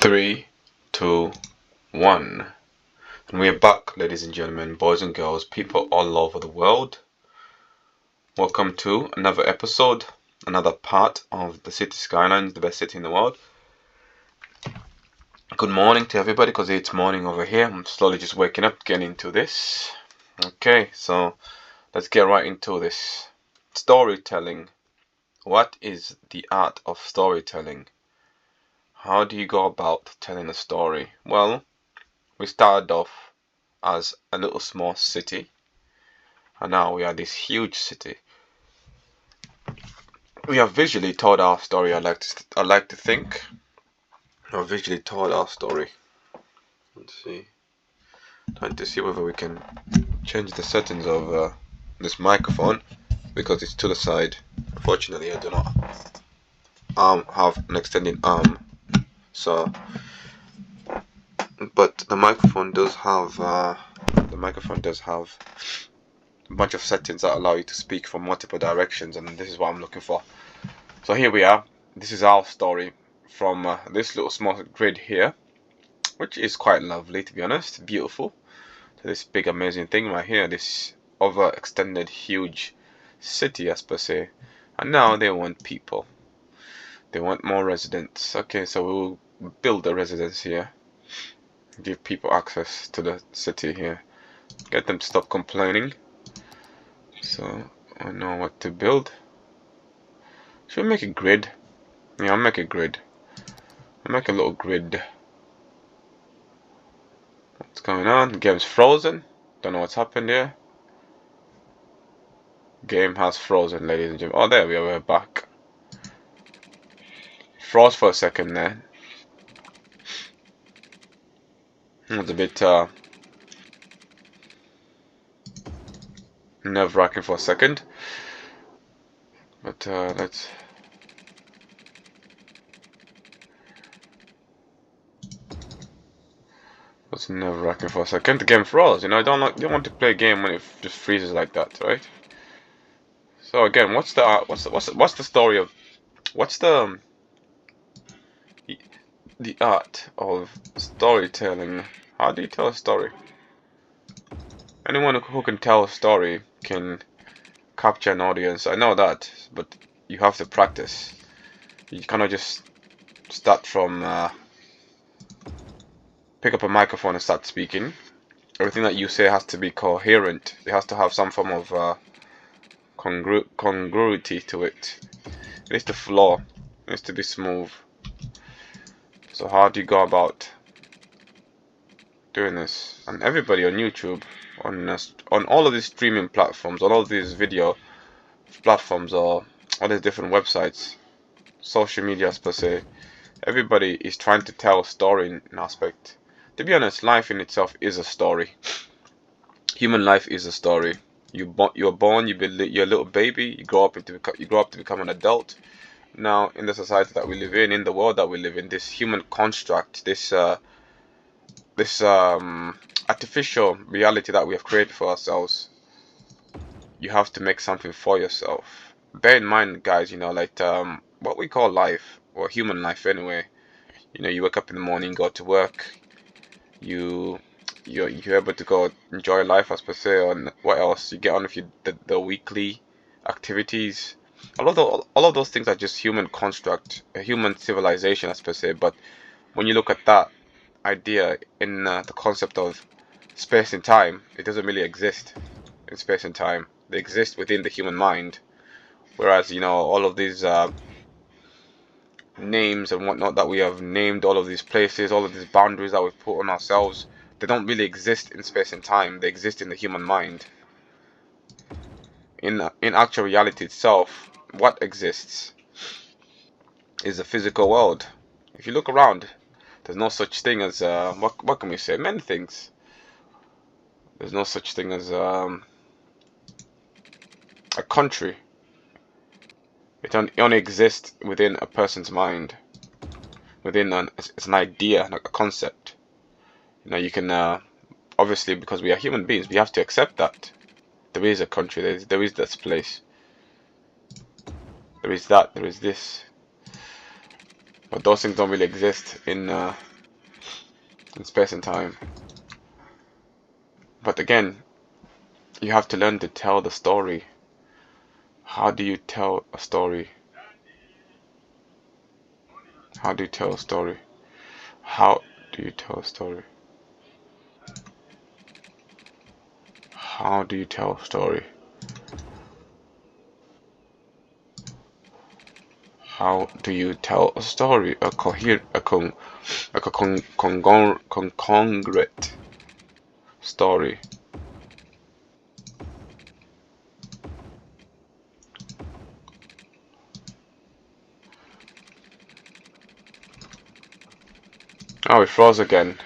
Three, two, one. And we are back, ladies and gentlemen, boys and girls, people all over the world. Welcome to another episode, another part of the city Skylines, the best city in the world. Good morning to everybody, because it's morning over here. I'm slowly just waking up, getting into this. Okay, so let's get right into this. Storytelling. What is the art of storytelling? How do you go about telling a story? Well, we started off as a little small city, and now we are this huge city. We have visually told our story. I like to think. We have visually told our story. Let's see. Trying to see whether we can change the settings of this microphone, because it's to the side. Unfortunately, I do not have an extended arm, so. But the microphone does have a bunch of settings that allow you to speak from multiple directions, and this is what I'm looking for. So here we are. This is our story from this little small grid here, which is quite lovely, to be honest. Beautiful. So this big amazing thing right here, this overextended huge city, as per se. And now they want people. They want more residents. Okay, so we'll build a residence here. Give people access to the city here. Get them to stop complaining. So I know what to build. Should we make a grid? Yeah, I'll make a grid. I'll make a little grid. What's going on? The game's frozen. Don't know what's happened here. Game has frozen, ladies and gentlemen. Oh, there we are. We're back. Froze for a second there. It was a bit nerve-wracking for a second. But let's. It's nerve-wracking for a second. The game froze. You know, you don't want to play a game when it just freezes like that, right? So again, what's the story of the art of storytelling? How do you tell a story? Anyone who can tell a story can capture an audience. I know that, but you have to practice. You cannot just start from pick up a microphone and start speaking. Everything that you say has to be coherent. It has to have some form of congruity to it. It needs to flow. It needs to be smooth. So how do you go about doing this? And everybody on YouTube, on all of these streaming platforms, on all of these video platforms, or all these different websites, social media per se, everybody is trying to tell a story in an aspect. To be honest, life in itself is a story. Human life is a story. You're born, you're a little baby, you grow up to become an adult. Now, in the society that we live in the world that we live in, this human construct, this artificial reality that we have created for ourselves, you have to make something for yourself. Bear in mind, guys, you know, like what we call life, or human life anyway. You know, you wake up in the morning, go to work, you're able to go enjoy life, as per se, and what else you get on with the weekly activities. All of those things are just human construct, a human civilization, as per se. But when you look at that idea in the concept of space and time, it doesn't really exist in space and time. They exist within the human mind. Whereas, you know, all of these names and whatnot that we have named, all of these places, all of these boundaries that we've put on ourselves, they don't really exist in space and time. They exist in the human mind. In actual reality itself, what exists is the physical world. If you look around, there's no such thing as what can we say? Many things. There's no such thing as a country. It only exists within a person's mind, within it's an idea, like a concept. You know, you can obviously, because we are human beings, we have to accept that there is a country, there is this place, there is that, there is this. But those things don't really exist in in space and time. But again, you have to learn to tell the story. How do you tell a story? How do you tell a story? How do you tell a story? How do you tell a story? How do you tell a story? A congruent story. Oh, it froze again.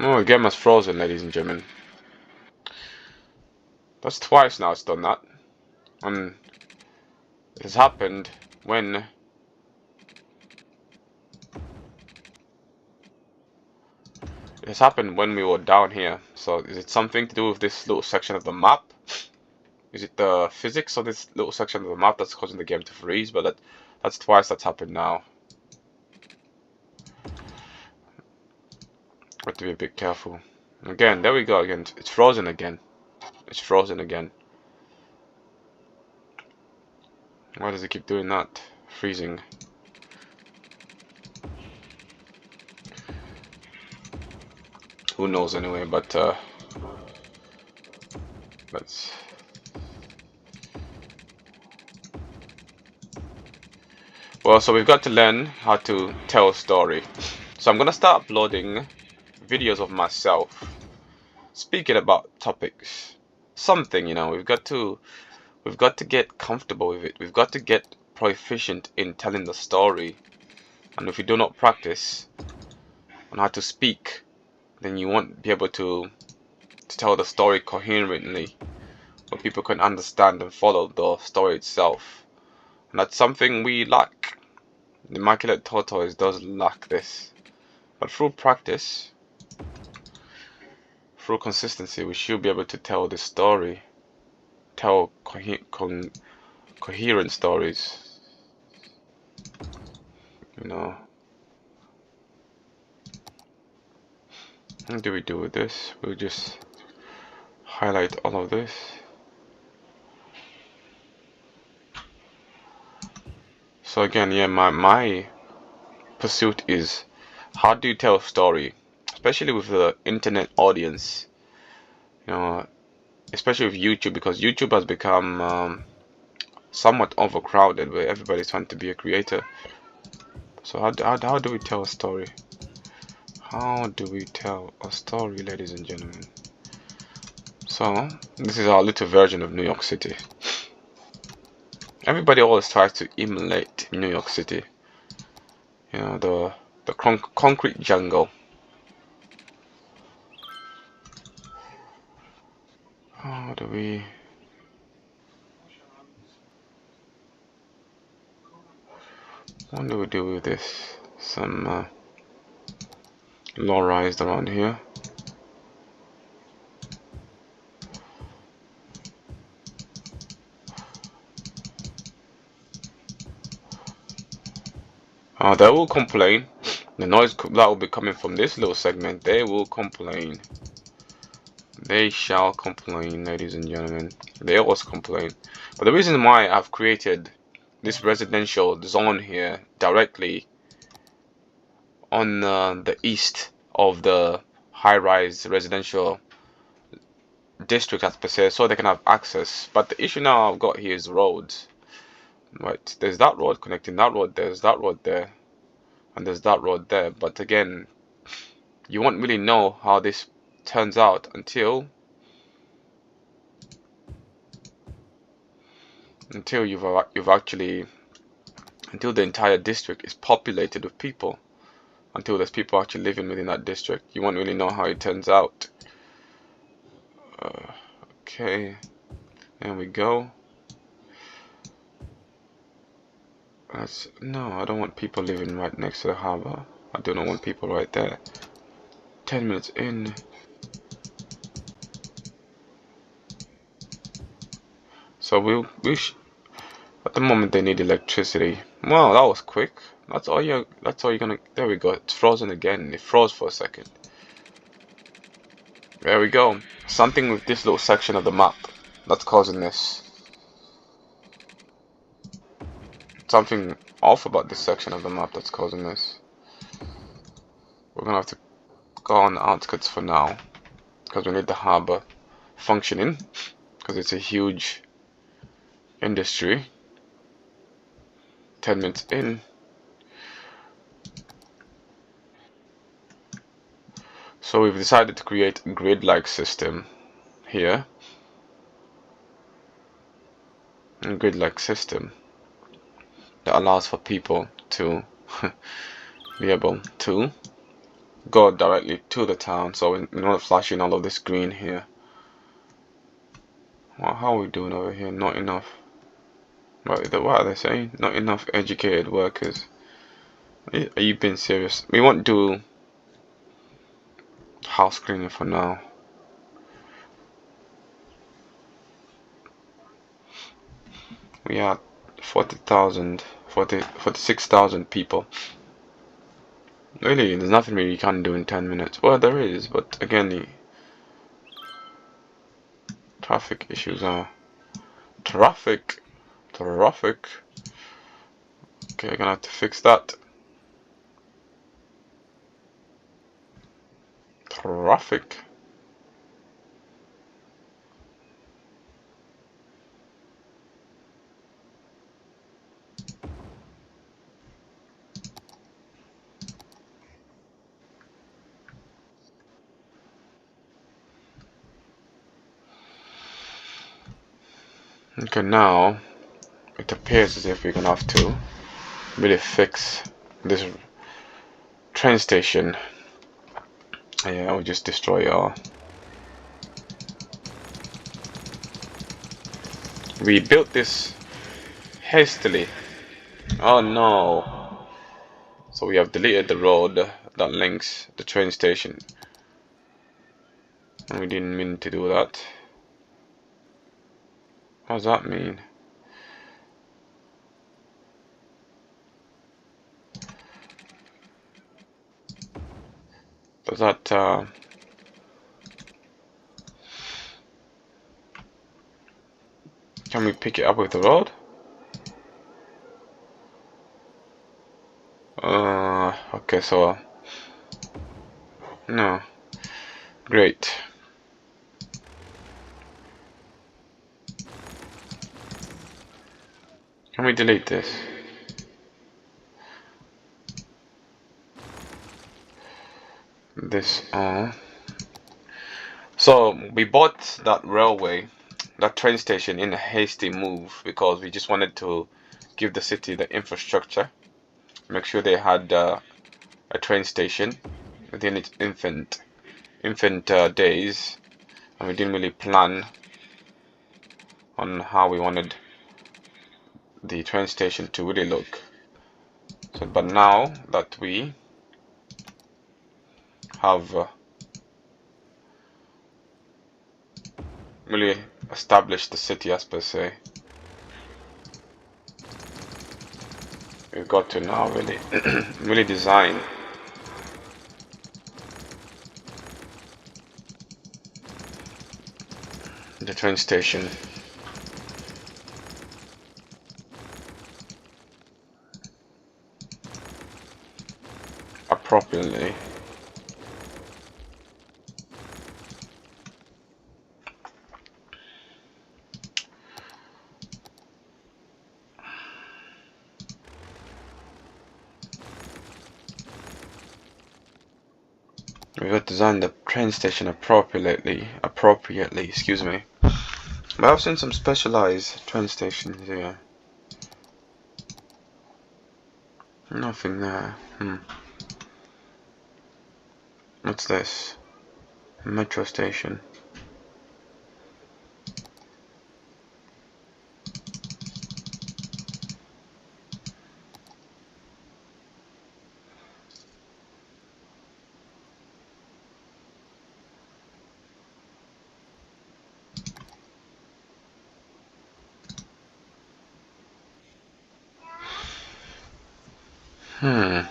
Oh, the game has frozen, ladies and gentlemen. That's twice now it's done that. And it has happened when we were down here. So is it something to do with this little section of the map? Is it the physics of this little section of the map that's causing the game to freeze? But that's twice that's happened now. Got to be a bit careful. Again, there we go again. It's frozen again. It's frozen again. Why does it keep doing that? Freezing. Who knows anyway, but let's... Well, so we've got to learn how to tell a story. So I'm gonna start uploading videos of myself speaking about topics. Something, you know, we've got to get comfortable with it. We've got to get proficient in telling the story. And if we do not practice on how to speak, then you won't be able to tell the story coherently, where people can understand and follow the story itself. And that's something we lack. The Immaculate Tortoise does lack this. But through practice, through consistency, we should be able to tell the story. Tell coherent stories. You know. What do we do with this? We'll just highlight all of this. So again, yeah, my pursuit is, how do you tell a story, especially with the internet audience, you know, especially with YouTube, because YouTube has become somewhat overcrowded, where everybody's trying to be a creator. So how do we tell a story? How do we tell a story, ladies and gentlemen? So this is our little version of New York City. Everybody always tries to emulate New York City. You know, the concrete jungle. How do we... What do we do with this? Some low-rise around here. They will complain. The noise that will be coming from this little segment, they will complain. They shall complain, ladies and gentlemen. They always complain. But the reason why I've created this residential zone here directly on the east of the high-rise residential district, as per se, so they can have access. But the issue now I've got here is roads. Right, there's that road connecting that road, there's that road there, and there's that road there. But again, you won't really know how this turns out until until the entire district is populated with people, until there's people actually living within that district. You won't really know how it turns out. Okay, there we go. No, I don't want people living right next to the harbor. I do not want people right there. 10 minutes in. But the moment they need electricity. Wow, that was quick. That's all you're gonna. There we go. It's frozen again. It froze for a second. There we go. Something with this little section of the map that's causing this. Something off about this section of the map that's causing this. We're gonna have to go on the outskirts for now, because we need the harbor functioning, because it's a huge industry. 10 minutes in. So we've decided to create a grid-like system here. A grid-like system that allows for people to be able to go directly to the town. So we're not flashing all of this green here. Well, how are we doing over here? Not enough. What are they saying? Not enough educated workers. Are you being serious? We won't do house cleaning for now. We are 46,000 people. Really, there's nothing really you can do in 10 minutes. Well, there is, but again, the traffic issues are traffic. Okay, I'm gonna have to fix that. Traffic. Okay, now it appears as if we're gonna have to really fix this train station. Yeah, we'll just destroy our. We built this hastily. Oh no. So we have deleted the road that links the train station. And we didn't mean to do that. What does that mean? Does that can we pick it up with the road? Okay, so no. Great. Can we delete this? So we bought that railway, that train station in a hasty move because we just wanted to give the city the infrastructure, make sure they had a train station within its infant days, and we didn't really plan on how we wanted the train station to really look. So, but now that we have really established the city as per se, we've got to now really really design the train station appropriately. We got to design the train station appropriately, excuse me. But I've seen some specialized train stations here. Nothing there. What's this? Metro station. So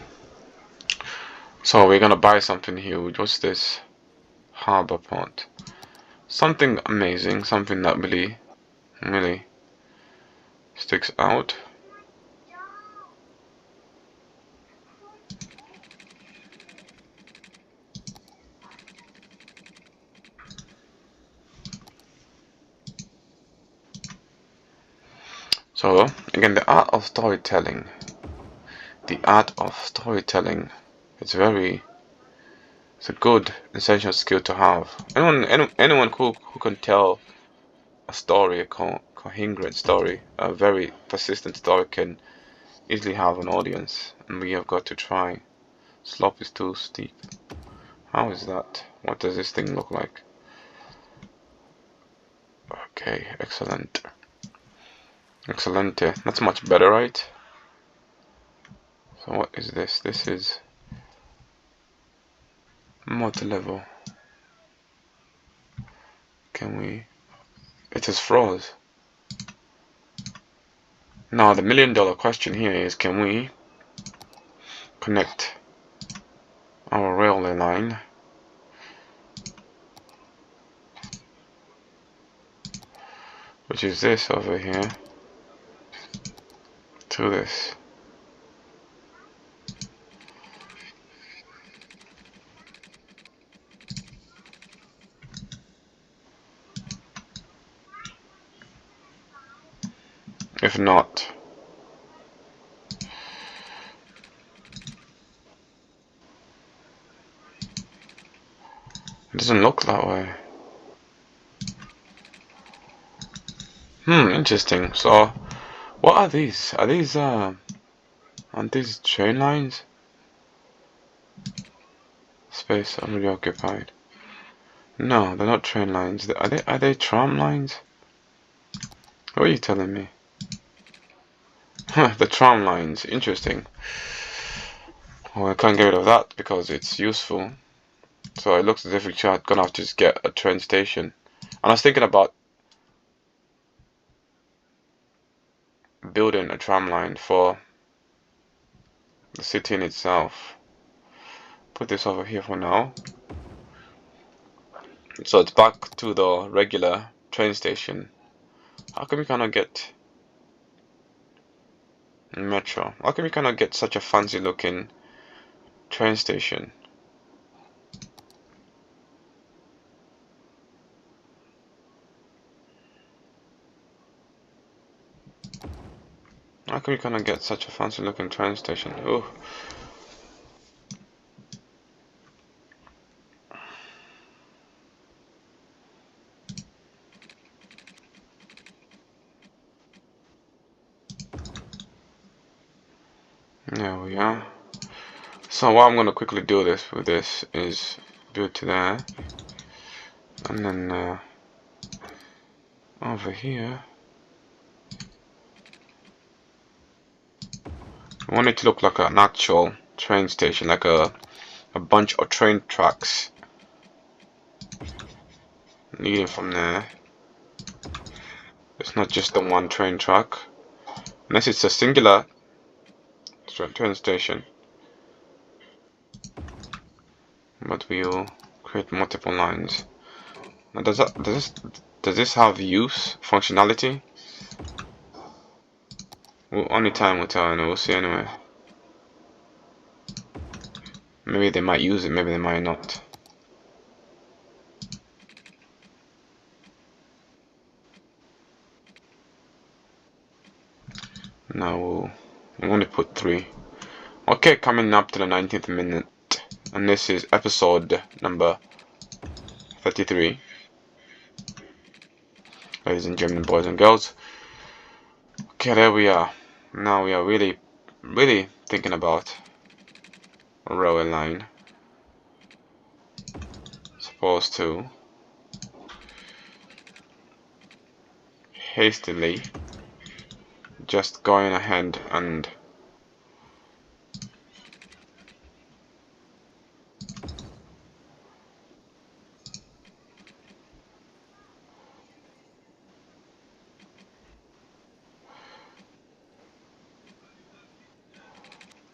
we're gonna buy something huge. What's this? Harbor port. Something amazing, something that really sticks out. So again, the art of storytelling. The art of storytelling. It's a good essential skill to have. Anyone who can tell a story, a coherent story, a very persistent story, can easily have an audience, and we have got to try. Slope is too steep. How is that? What does this thing look like? Okay, excellent. Excellente. That's much better, right? So what is this? This is multi-level. Can we... It just froze. Now the $1,000,000 question here is, can we connect our railway line which is this over here to this? If not, it doesn't look that way. Interesting. So what are these? Are these aren't these train lines? Space already occupied. No, they're not train lines. Are they tram lines? What are you telling me? Huh, the tram lines. Interesting. Well, I can't get rid of that because it's useful. So it looks as if we're gonna have to just get a train station. And I was thinking about building a tram line for the city in itself. Put this over here for now. So it's back to the regular train station. How come we cannot get metro? How come we cannot get such a fancy looking train station? How come we cannot get such a fancy looking train station? Oh. There we are. So what I'm gonna quickly do with this is build to there, and then over here I want it to look like an actual train station, like a bunch of train tracks leading from there. It's not just the one train track, unless it's a singular train station, but we'll create multiple lines. Now does this have use functionality? Well, only time will tell, and we'll see anyway. Maybe they might use it, maybe they might not. Now we'll only put 3. Okay, coming up to the 19th minute, and this is episode number 33. Ladies and gentlemen, boys and girls. Okay, there we are. Now we are really thinking about a railway line. Supposed to hastily just going ahead and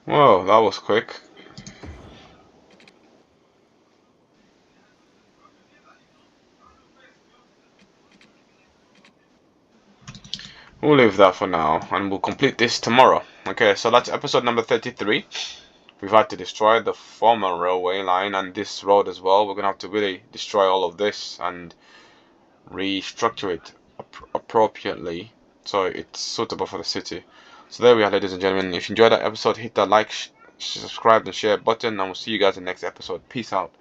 Whoa, that was quick. We'll leave that for now, and we'll complete this tomorrow. Okay, so that's episode number 33. We've had to destroy the former railway line and this road as well. We're gonna have to really destroy all of this and restructure it appropriately so it's suitable for the city. So there we are, ladies and gentlemen. If you enjoyed that episode, hit that like, subscribe and share button, and we'll see you guys in the next episode. Peace out.